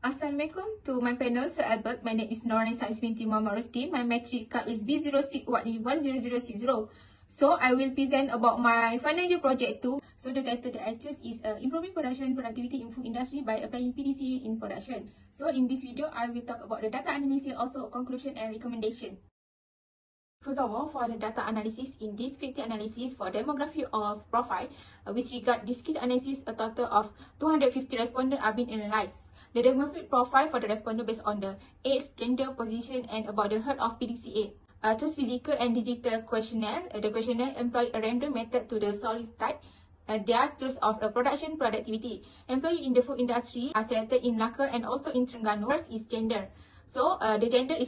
Assalamualaikum to my panel, Sir Albert. My name is Noranisa binti RUSDI. My MATRIC card is B06110060. So I will present about my final year project 2. So the title that I choose is Improving Production Productivity in Food Industry by Applying PDCA in Production. So in this video, I will talk about the data analysis, also conclusion and recommendation. First of all, for the data analysis, in discrete analysis for demography of profile, with regard discrete analysis, a total of 250 respondents are being analyzed. The demographic profile for the respondent based on the age, gender, position, and about the health of PDCA. Choose physical and digital questionnaire. The questionnaire employ a random method to the solid type. There are tools of production productivity. Employee in the food industry are selected in Melaka and also in Terengganu. First is gender. So the gender is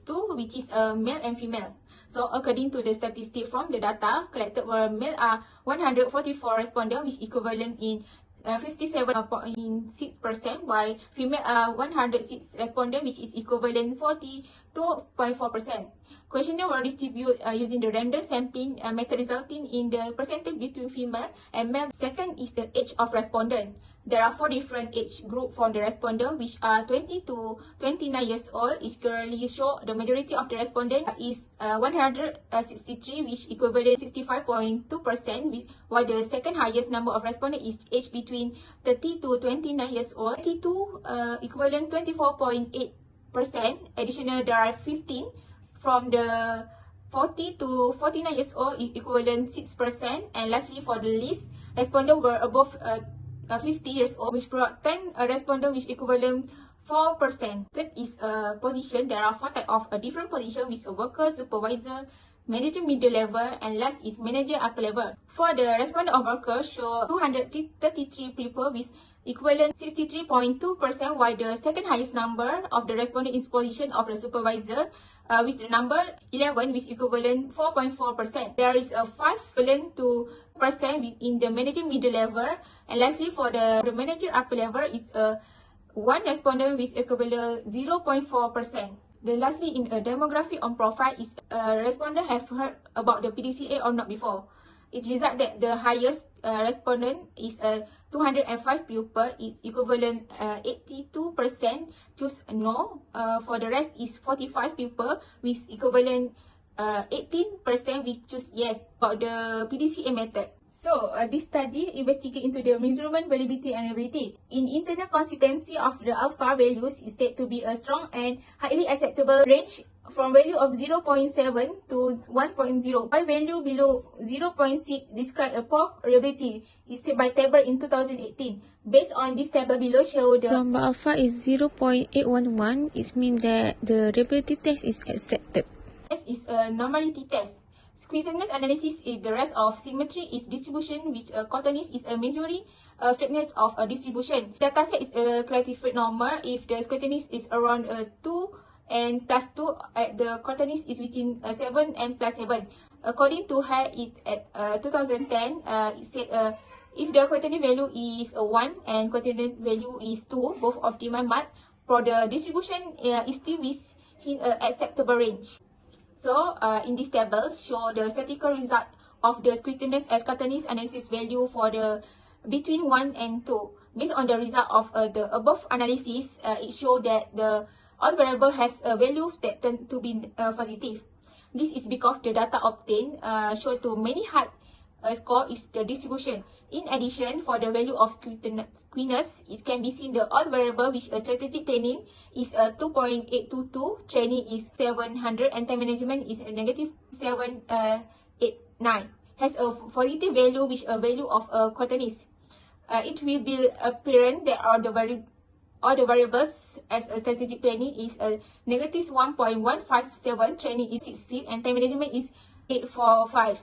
two, which is male and female. So according to the statistic from the data collected, where male are 144 respondents, which equivalent in 57.6%, while female are 106 respondents, which is equivalent 42.4%. Questionnaire were distributed using the random sampling method, resulting in the percentage between female and male. Second is the age of respondent. There are 4 different age groups for the respondent, which are 20 to 29 years old. It currently show the majority of the respondent is 163, which equivalent 65.2%, while the second highest number of respondents is age between 30 to 29 years old. 32 equivalent 24.8%. Additional, there are 15 from the 40 to 49 years old, equivalent 6%. And lastly, for the least, respondents were above 50 years old, which brought 10 respondents, which equivalent 4%. Third is position. There are 4 types of different position, with a worker, supervisor, manager middle level, and last is manager upper level. For the respondent of worker, show 233 people with equivalent 63.2%, while the second highest number of the respondent is position of the supervisor, with the number 11, with equivalent 4.4%. There is a 5 equivalent to % in the manager middle level, and lastly for the manager upper level is 1 respondent with equivalent 0.4%. Then lastly, in a demography on profile is respondent have heard about the PDCA or not before. It results that the highest respondent is 205 pupil, it's equivalent 82% choose no. For the rest is 45 pupil with equivalent 18% which choose yes about the PDCA method. So this study investigates into the measurement validity and reliability. In internal consistency of the alpha values is said to be a strong and highly acceptable range from value of 0.7 to 1.0. By value below 0.6 describe a poor reliability is said by table in 2018. Based on this table below show the number alpha is 0.811, it means that the reliability test is accepted. Test is a normality test. Squareness analysis is the rest of symmetry is distribution, which coordinates is a measuring flatness of a distribution. Dataset is a classified normal if the squareness is around 2 and plus 2 at the coordinates is between 7 and plus 7. According to her, it at 2010, it said if the coordinate value is 1 and coordinate value is 2, both of them are for the distribution is still within acceptable range. So in this table show the statistical result of the squareness and coordinates analysis value for the between 1 and 2. Based on the result of the above analysis, it show that the all variable has a value that tend to be positive. This is because the data obtained show to many high score is the distribution. In addition, for the value of squareness, it can be seen the odd variable which a strategic planning is 2.822, training is 700, and time management is a negative 789. Has a positive value which a value of coordinates. It will be apparent that all the variables as a strategic planning is a negative 1.157, training is 16, and time management is 845.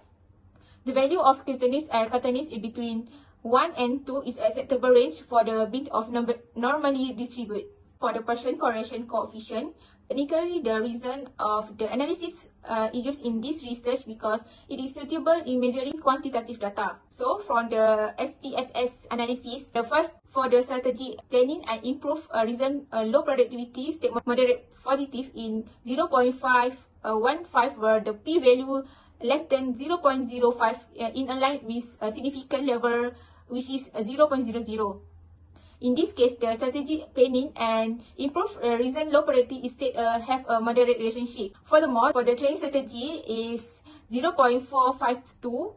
The value of coordinates and coordinates in between 1 and 2 is acceptable range for the bit of number normally distributed. For the Partial correlation coefficient, technically the reason of the analysis is used in this research because it is suitable in measuring quantitative data. So from the SPSS analysis, the first for the strategy planning and improve reason low productivity statement moderate positive in 0.515, where the p-value less than 0.05 in line with a significant level which is 0.00. In this case, the strategic planning and improved reason low productivity is said have a moderate relationship. Furthermore, for the training strategy is 0.452,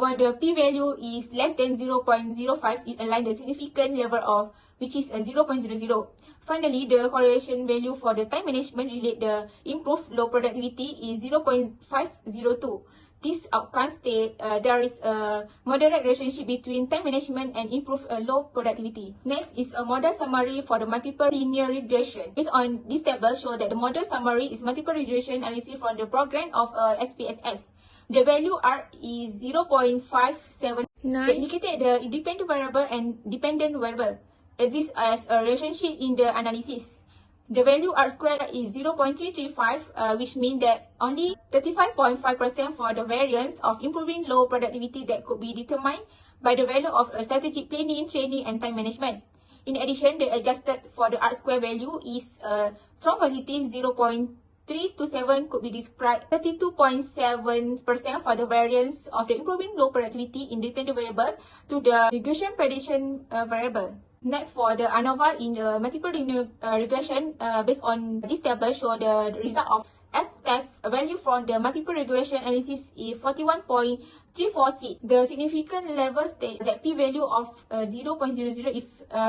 where the p-value is less than 0.05, it aligns the significant level of which is 0.00. Finally, the correlation value for the time management relate the improved low productivity is 0.502. These outcomes state there is a moderate relationship between time management and improved low productivity. Next is a model summary for the multiple linear regression. Based on this table, show that the model summary is multiple regression analysis from the program of SPSS. The value R is 0.57. Indicated the independent variable and dependent variable exists as a relationship in the analysis. The value R squared is 0.335, which means that only 35.5% for the variance of improving low productivity that could be determined by the value of strategic planning, training, and time management. In addition, the adjusted for the R squared value is strong positive 0.327 could be described 32.7% for the variance of the improving low productivity independent variable to the regression prediction variable. Next, for the ANOVA in the multiple linear regression, based on this table, show the result of F-test value from the multiple regression analysis is 41.346. The significant level state that p-value of 0.00 is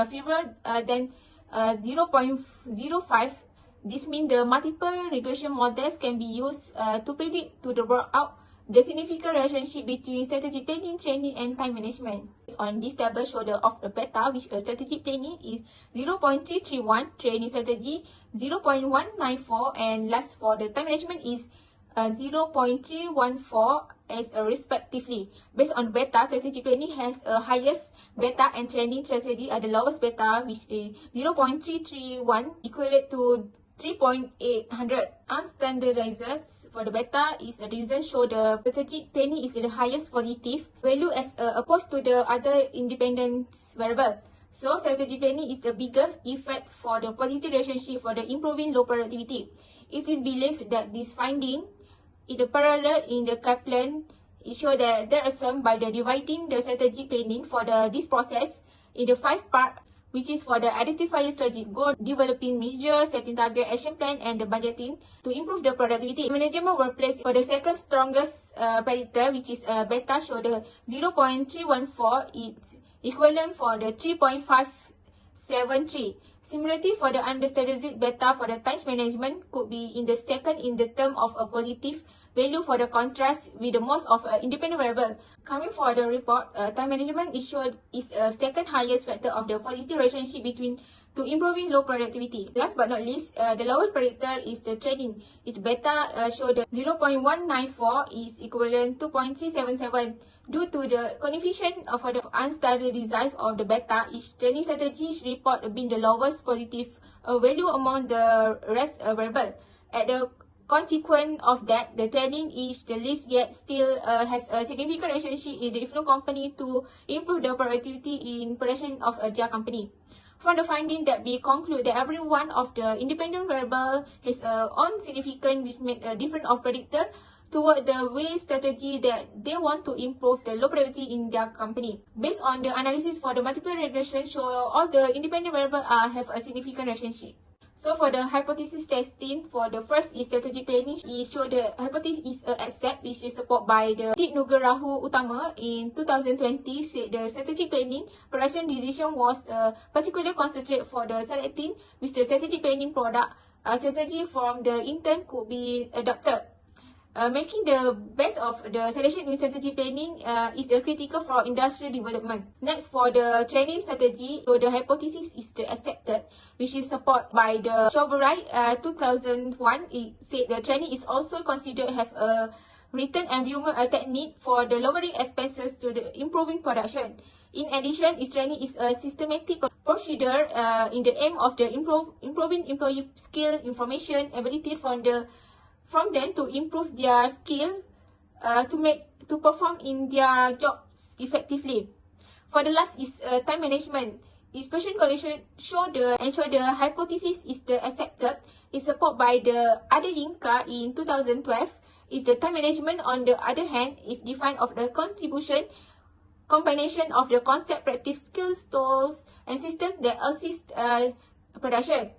fewer than 0.05. This means the multiple regression models can be used to predict to the work out the significant relationship between strategic planning, training, and time management. On this table, show the of the beta, which strategic planning is 0.331, training strategy 0.194, and last for the time management is 0.314 as respectively. Based on beta, strategic planning has a highest beta and training strategy are the lowest beta, which is 0.331, equivalent to 3.800. Unstandardized for the beta is the reason show the strategic planning is the highest positive value as opposed to the other independent variable. So strategic planning is the bigger effect for the positive relationship for the improving low productivity. It is believed that this finding in the parallel in the Kaplan, it show that there are some by the dividing the strategic planning for this process in the 5 parts, which is for the identifying strategic goal, developing measures, setting target action plan, and the budgeting to improve the productivity. Management workplace for the second strongest predictor, which is beta, show the 0.314, it's equivalent for the 3.573. Similarly, for the understandardized beta for the time management could be in the second in the term of a positive value for the contrast with the most of independent variable. Coming for the report, time management is showed is a second highest factor of the positive relationship between to improving low productivity. Last but not least, the lowest predictor is the training. Its beta show the 0.194 is equivalent to 0.377. Due to the coefficient for the unstandardized of the beta, each training strategy report being the lowest positive value among the rest variable. At the consequence of that, the training is the least yet still has a significant relationship in the influence company to improve the productivity in production of their company. From the finding that we conclude that every one of the independent variable has own significant which make a difference of predictor toward the way strategy that they want to improve the low productivity in their company. Based on the analysis for the multiple regression, show all the independent variables have a significant relationship. So for the hypothesis testing, for the first is strategic planning, it show the hypothesis is accept, which is supported by the Nugarahu Utama in 2020, said the strategic planning production decision was particularly concentrated for the selecting with the strategic planning product. Strategy from the intern could be adopted. Making the best of the selection in strategy planning is critical for industrial development. Next, for the training strategy, so the hypothesis is the accepted, which is supported by the Chauverai 2001. It said the training is also considered have a return environment technique for the lowering expenses to the improving production. In addition, its training is a systematic procedure in the aim of the improving employee skill, information, ability from them to improve their skill to perform in their jobs effectively. For the last is time management. Expression correlation show the hypothesis is the accepted. Is supported by the other Inca in 2012. Is the time management on the other hand is defined of the contribution combination of the concept, practice, skills, tools, and systems that assist production.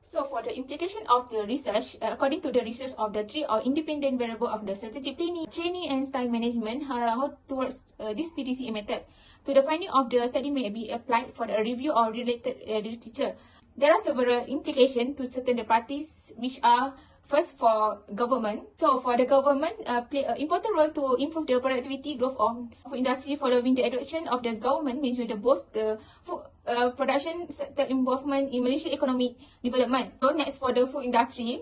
So for the implication of the research, according to the research of the three or independent variable of the strategic planning, training and style management, how towards this PDCA method, to the finding of the study may be applied for the review or related literature. There are several implications to certain parties, which are first for government. So for the government, play an important role to improve the productivity growth of food industry following the adoption of the government, which will boost the food production sector involvement in Malaysia economic development. So next for the food industry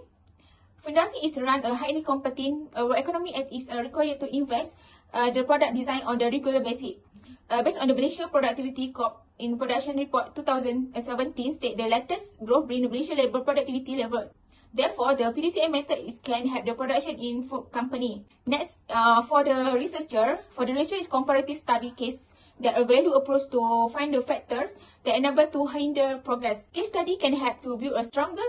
is run a highly competent economy and is required to invest the product design on the regular basis. Based on the Malaysia Productivity Corp in Production Report 2017 state the latest growth bring the Malaysia labor productivity level. Therefore, the PDCA method can help the production in food company. Next, for the researcher comparative study case that a value approach to find the factors that enable to hinder progress. Case study can help to build a stronger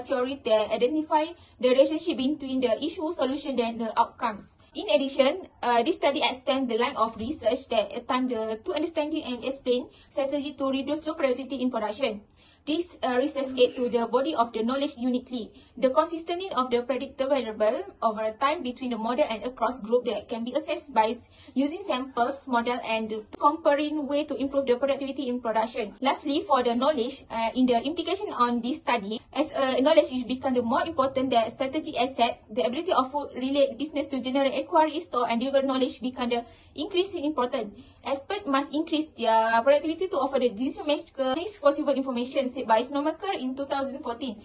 theory that identify the relationship between the issue, solution, and the outcomes. In addition, this study extends the line of research that attempt to understanding and explain strategy to reduce low productivity in production. This research aid to the body of the knowledge uniquely. The consistency of the predicted variable over time between the model and across group that can be assessed by using samples, model, and comparing way to improve the productivity in production. Lastly, for the knowledge, in the implication on this study, as knowledge is become the more important than strategic asset, the ability of food-related business to generate, acquire, store, and deliver knowledge become the increasingly important. Experts must increase their productivity to offer the decision-maker least possible information, said by Snowmaker in 2014.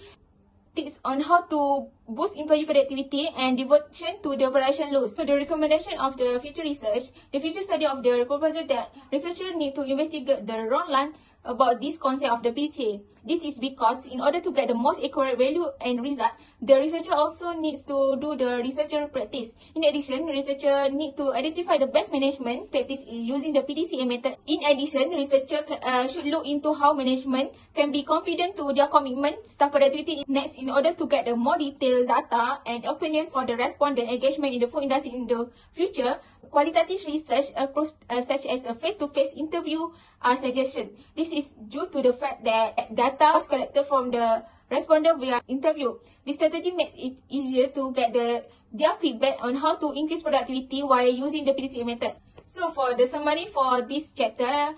Tips on how to boost employee productivity and devotion to the production loads. So the recommendation of the future research, the future study of the proposal that researchers need to investigate the wrong line about this concept of the PDCA. This is because in order to get the most accurate value and result, the researcher also needs to do the researcher practice. In addition, researcher need to identify the best management practice using the PDCA method. In addition, researcher should look into how management can be confident to their commitment, staff productivity. Next, in order to get the more detailed data and opinion for the response and engagement in the food industry in the future, qualitative research approach such as a face-to-face interview are suggested. This is due to the fact that data was collected from the respondent via interview. This strategy makes it easier to get their feedback on how to increase productivity while using the PDCA method. So for the summary for this chapter,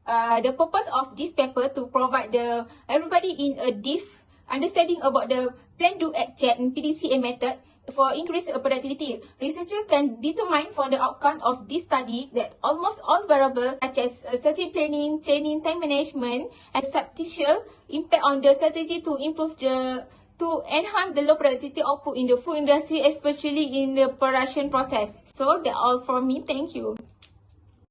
the purpose of this paper to provide everybody in a deep understanding about the plan, do, act, check and PDCA method for increased productivity. Researchers can determine from the outcome of this study that almost all variables such as strategic planning, training, time management have substantial impact on the strategy to enhance the low productivity output in the food industry, especially in the production process. So that's all from me. Thank you.